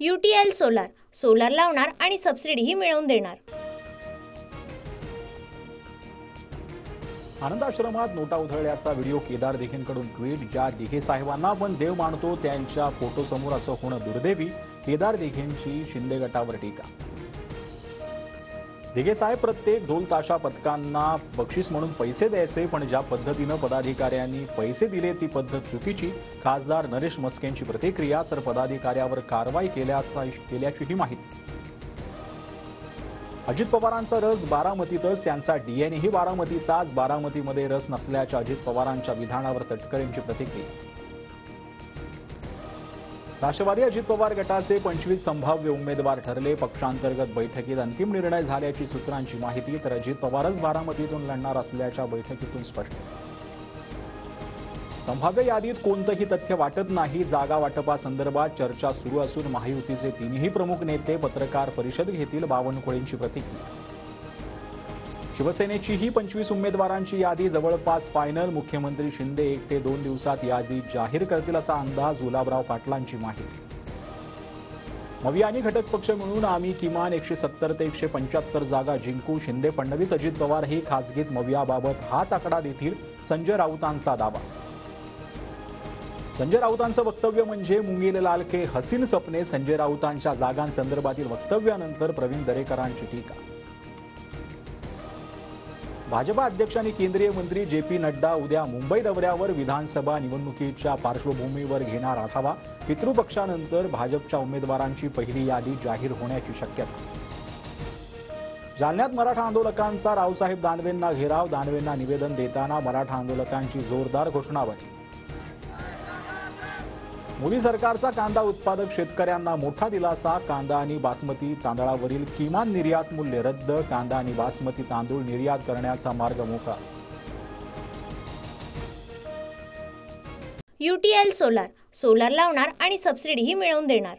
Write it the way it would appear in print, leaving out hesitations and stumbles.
UTL solar solar लावणार आणि सबसिडीही मिळवून देणार। आनंदाश्रमात नोटा उधळल्याचा व्हिडिओ केदार दिघेंकडून ट्विट। ज्या दिघे साहेबांना आपण देव मानतो त्यांच्या फोटोसमोर असं होणं दुर्दैवी, केदार दिघेंची शिंदे गटावर टीका। दिघे साहेब प्रत्येक ढोल ताशा पथकांना बक्षीस म्हणून पैसे द्यायचे, पण ज्या पद्धतीनं पदाधिकाऱ्यांनी पैसे दिले ती पद्धत चुकीची। खासदार नरेश मस्केंची प्रतिक्रिया, तर पदाधिकाऱ्यावर कारवाई केल्याचीही माहिती। अजित पवारांचा रस बारामतीतच, त्यांचा डीएनएही बारामतीचाच। बारामतीमध्ये रस नसल्याच्या अजित पवारांच्या विधानावर तटकरेंची प्रतिक्रिया। राष्ट्रवादी अजित पवार गटाचे 25 संभाव्य उमेदवार ठरले। पक्षांतर्गत बैठकीत अंतिम निर्णय झाल्याची सूत्रांची माहिती, तर अजित पवारच बारामतीतून लढणार असल्याच्या बैठकीतून स्पष्ट। संभाव्य यादीत कोणतंही तथ्य वाटत नाही। जागा वाटपासंदर्भात चर्चा सुरू असून महायुतीचे तिन्ही प्रमुख नेते पत्रकार परिषद घेतील, बावनकुळेंची प्रतिक्रिया। शिवसेनेचीही 25 उमेदवारांची यादी जवळपास फायनल। मुख्यमंत्री शिंदे 1 ते 2 दिवसात यादी जाहीर करतील असा अंदाज, गुलाबराव पाटलांची माहिती। मविया आणि घटक पक्ष मिळून आम्ही किमान 170 ते 175 जागा जिंकू। शिंदे, फडणवीस, अजित पवार ही खासगीत मवियाबाबत हाच आकडा देतील, संजय राऊतांचा दावा। संजय राऊतांचं वक्तव्य म्हणजे मुंगीले लाल के हसीन सपने। संजय राऊतांच्या जागांसंदर्भातील वक्तव्यानंतर प्रवीण दरेकरांची टीका। भाजपा अध्यक्ष आणि केंद्रीय मंत्री JP नड्डा उद्या मुंबई दौऱ्यावर। विधानसभा निवडणुकीच्या पार्श्वभूमीवर घेणार आढावा। पितृपक्षानंतर भाजपच्या उमेदवारांची पहिली यादी जाहीर होण्याची शक्यता। जालन्यात मराठा आंदोलकांचा रावसाहेब दानवेंना घेराव। दानवेंना निवेदन देताना मराठा आंदोलकांची जोरदार घोषणाबाजी। मोदी सरकारचा कांदा उत्पादक शेतकऱ्यांना मोठा दिलासा। कांदा आणि बासमती तांदळावरील किमान निर्यात मूल्य रद्द। कांदा आणि बासमती तांदूळ निर्यात करण्याचा मार्ग मोकळा। UTL सोलार सोलार लावणार आणि सबसिडीही मिळवून देणार।